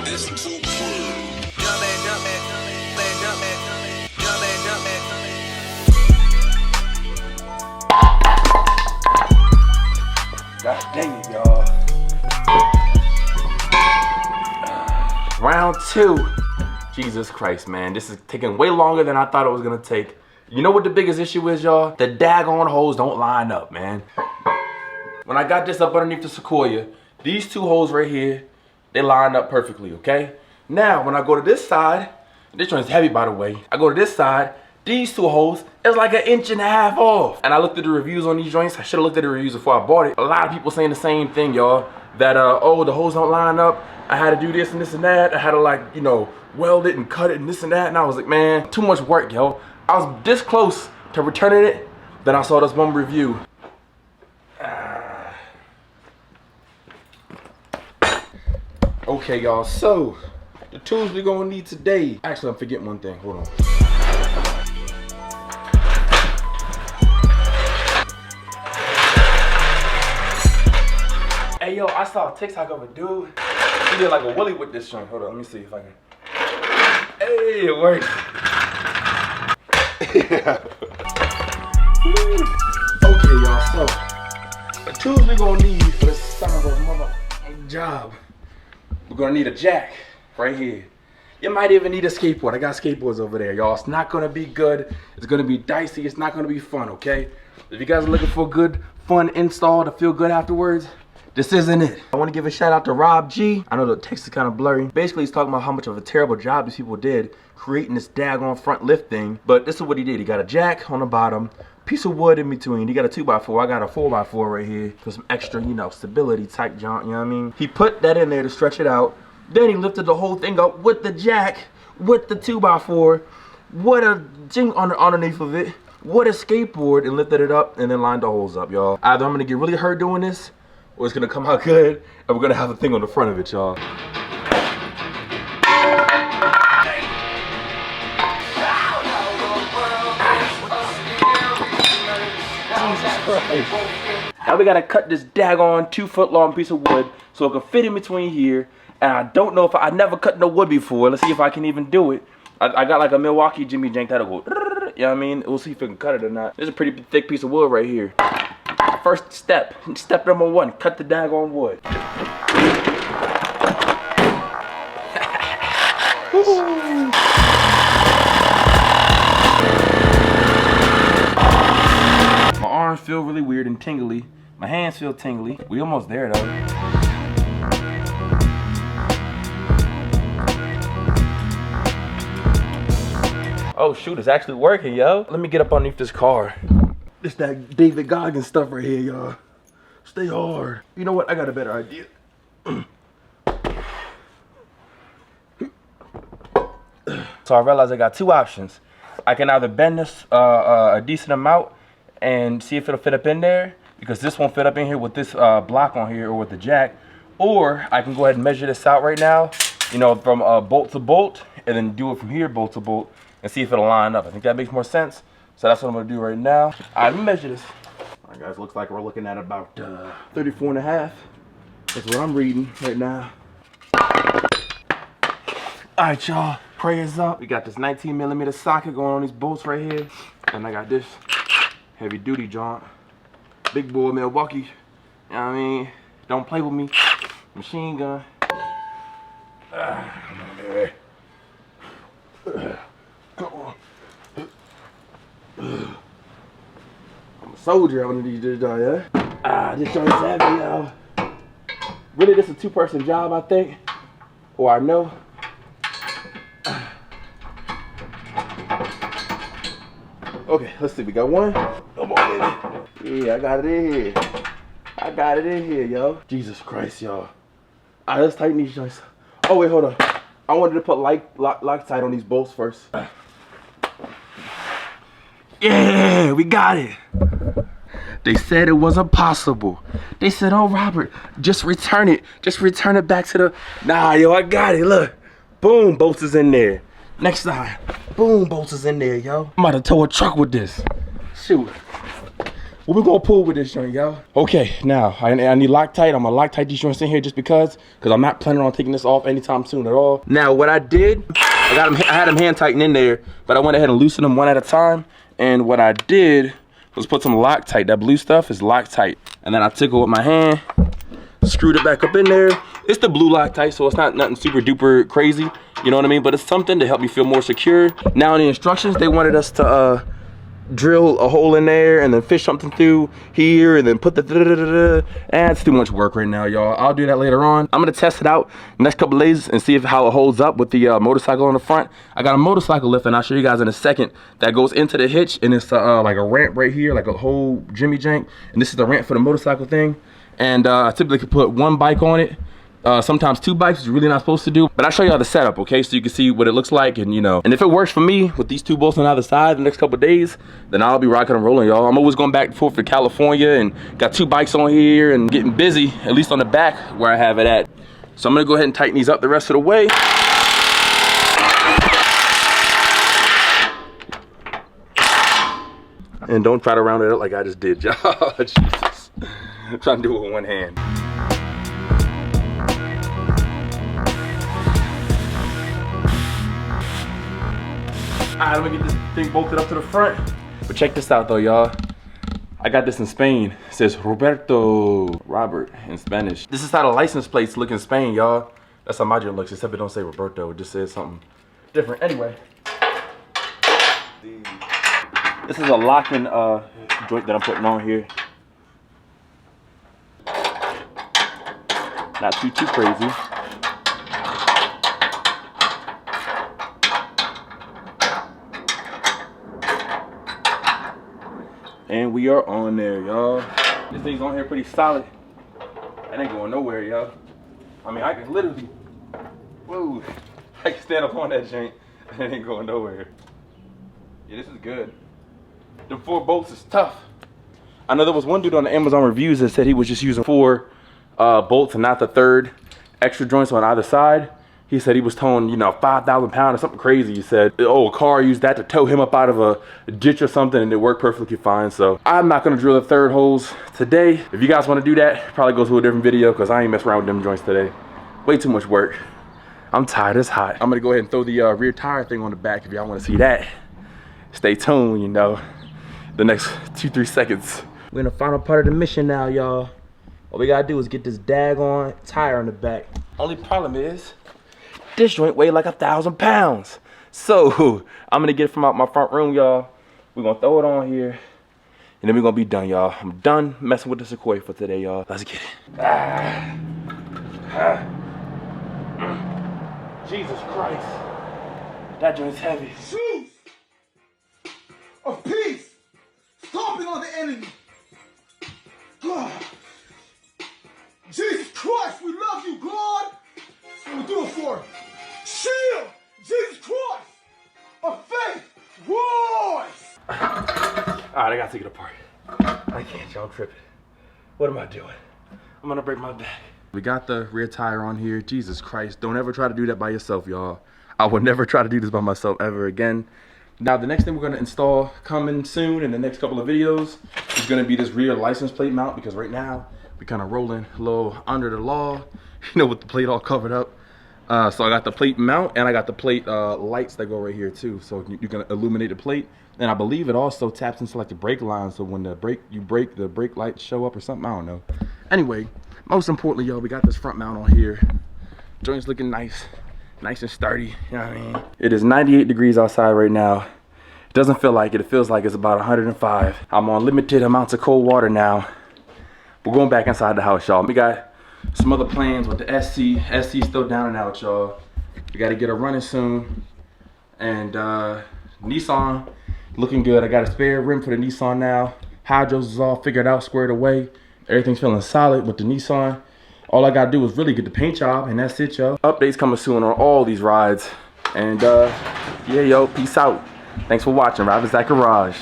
God dang it, y'all. Round two. Jesus Christ, man. This is taking way longer than I thought it was gonna take. You know what the biggest issue is, y'all? The daggone holes don't line up, man. When I got this up underneath the Sequoia, these two holes right here, they lined up perfectly, okay? Now, when I go to this side, this joint's heavy, by the way. I go to this side, these two holes, it's like 1.5 inches off. And I looked at the reviews on these joints. I should have looked at the reviews before I bought it. A lot of people saying the same thing, y'all. That, oh, the holes don't line up. I had to do this and this and that. I had to, like, you know, weld it and cut it and this and that. And I was like, man, too much work, yo. I was this close to returning it. Then I saw this one review. Okay, y'all, so the tools we're gonna need today. Actually, I'm forgetting one thing. Hold on. Hey, yo, I saw a TikTok of a dude. He did like a wheelie with this joint. Hold on, let me see if I can. Hey, it works. Yeah. Okay, y'all, so the tools we're gonna need for this son of a motherfucking job. We're gonna need a jack right here. You might even need a skateboard. I got skateboards over there, y'all. It's not gonna be good. It's gonna be dicey. It's not gonna be fun, okay? If you guys are looking for a good, fun install to feel good afterwards, this isn't it. I wanna give a shout out to Rob G. I know the text is kind of blurry. Basically, he's talking about how much of a terrible job these people did creating this daggone front lift thing. But this is what he did. He got a jack on the bottom, piece of wood in between. He got a 2x4. I got a 4x4 right here for some extra, you know, stability type junk, you know what I mean? He put that in there to stretch it out. Then he lifted the whole thing up with the jack, with the 2x4, what a jing underneath of it, what a skateboard, and lifted it up and then lined the holes up, y'all. Either I'm gonna get really hurt doing this, or it's gonna come out good, and we're gonna have a thing on the front of it, y'all. Now we gotta cut this daggone 2-foot long piece of wood so it can fit in between here. And I don't know if I never cut no wood before. Let's see if I can even do it. I got like a Milwaukee Jimmy Jank that'll go, you know what I mean? We'll see if we can cut it or not. This is a pretty thick piece of wood right here. First step number 1, cut the daggone wood. My arms feel really weird and tingly. My hands feel tingly. We almost there though. Oh shoot, it's actually working, yo. Let me get up underneath this car. This that David Goggins stuff right here, y'all. Stay hard. You know what? I got a better idea. So I realized I got 2 options. I can either bend this a decent amount and see if it'll fit up in there, because this won't fit up in here with this block on here or with the jack. Or I can go ahead and measure this out right now, you know, from bolt to bolt, and then do it from here bolt to bolt and see if it'll line up. I think that makes more sense. So that's what I'm gonna do right now. All right, let me measure this. All right, guys, looks like we're looking at about 34.5. That's what I'm reading right now. All right, y'all, prayers up. We got this 19mm socket going on these bolts right here. And I got this heavy duty joint. Big boy Milwaukee. You know what I mean? Don't play with me. Machine gun. Come on. I'm a soldier on these joints, yeah? This joint's heavy, y'all. Really, this is a 2-person job, I think. Or I know. Okay, let's see. We got one. Come on, baby. Yeah, I got it in here. I got it in here, yo. Jesus Christ, y'all. All right, let's tighten these joints. Oh, wait, hold on. I wanted to put Loctite on these bolts first. Yeah, we got it. They said it wasn't possible. They said, oh, Robert, just return it. Just return it back to the... Nah, yo, I got it. Look. Boom, bolts is in there. Next side. Boom, bolts is in there, yo. I'm about to tow a truck with this. Shoot. What we gonna pull with this joint, y'all? Okay, now I need Loctite. I'm gonna Loctite these joints in here just because I'm not planning on taking this off anytime soon at all. Now what I did, I had them hand tightened in there, but I went ahead and loosened them one at a time. And what I did was put some Loctite. That blue stuff is Loctite. And then I took it with my hand, screwed it back up in there. It's the blue Loctite, so it's not nothing super duper crazy. You know what I mean? But it's something to help me feel more secure. Now in the instructions, they wanted us to drill a hole in there and then fish something through here and then put the That's too much work right now, y'all. I'll do that later on. I'm gonna test it out next couple days and see how it holds up with the motorcycle on the front. I got a motorcycle lift, and I'll show you guys in a second, that goes into the hitch, and it's like a ramp right here, like a whole Jimmy jank, and this is the ramp for the motorcycle thing. And I typically could put one bike on it, sometimes two bikes, which you're really not supposed to do. But I'll show y'all the setup, okay? So you can see what it looks like, and you know. And if it works for me with these two bolts on either side the next couple days, then I'll be rocking and rolling, y'all. I'm always going back and forth to California and got two bikes on here and getting busy, at least on the back where I have it at. So I'm gonna go ahead and tighten these up the rest of the way. And don't try to round it up like I just did, y'all. Jesus. I'm trying to do it with one hand. Alright, let me get this thing bolted up to the front. But check this out though, y'all. I got this in Spain. It says Roberto, Robert in Spanish. This is how the license plates look in Spain, y'all. That's how my joint looks, except it don't say Roberto. It just says something different. Anyway. This is a locking joint that I'm putting on here. Not too crazy. And we are on there, y'all. This thing's on here pretty solid. That ain't going nowhere, y'all. I mean, I can literally, whoa, I can stand up on that jank and it ain't going nowhere. Yeah, this is good. The 4 bolts is tough. I know there was one dude on the Amazon reviews that said he was just using 4 bolts and not the 3rd extra joints on either side. He said he was towing, you know, 5,000 pounds or something crazy. He said, oh, a car used that to tow him up out of a ditch or something, and it worked perfectly fine. So I'm not gonna drill the 3rd holes today. If you guys wanna do that, probably go to a different video, because I ain't messing around with them joints today. Way too much work. I'm tired, it's hot. I'm gonna go ahead and throw the rear tire thing on the back if y'all wanna see that. Stay tuned, you know, the next 2-3 seconds. We're in the final part of the mission now, y'all. All we gotta do is get this daggone tire on the back. Only problem is, this joint weighed like 1,000 pounds. So I'm gonna get it from out my front room, y'all. We're gonna throw it on here, and then we're gonna be done, y'all. I'm done messing with the Sequoia for today, y'all. Let's get it. Jesus Christ. That joint's heavy. Shoes of peace, stomping on the enemy. God. Jesus Christ, we love you, God. That's what we do it for. Shield, Jesus Christ, of faith, rise. All right, I gotta take it apart. I can't, y'all, I'm tripping. What am I doing? I'm gonna break my back. We got the rear tire on here. Jesus Christ, don't ever try to do that by yourself, y'all. I would never try to do this by myself ever again. Now, the next thing we're gonna install coming soon in the next couple of videos is gonna be this rear license plate mount, because right now we're kind of rolling a little under the law, you know, with the plate all covered up. So I got the plate mount, and I got the plate lights that go right here too, so you can illuminate the plate. And I believe it also taps into like the brake line, so when the brake lights show up or something, I don't know. Anyway, most importantly, y'all, we got this front mount on here. Joint's looking nice and sturdy, you know what I mean? It is 98 degrees outside right now. It doesn't feel like it, it feels like it's about 105. I'm on limited amounts of cold water now. We're going back inside the house, y'all. We got some other plans with the SC. SC's still down and out, y'all. We got to get her running soon. And Nissan, looking good. I got a spare rim for the Nissan now. Hydros is all figured out, squared away. Everything's feeling solid with the Nissan. All I got to do is really get the paint job, and that's it, y'all. Updates coming soon on all these rides. And yeah, yo, peace out. Thanks for watching. Rob is at Garage.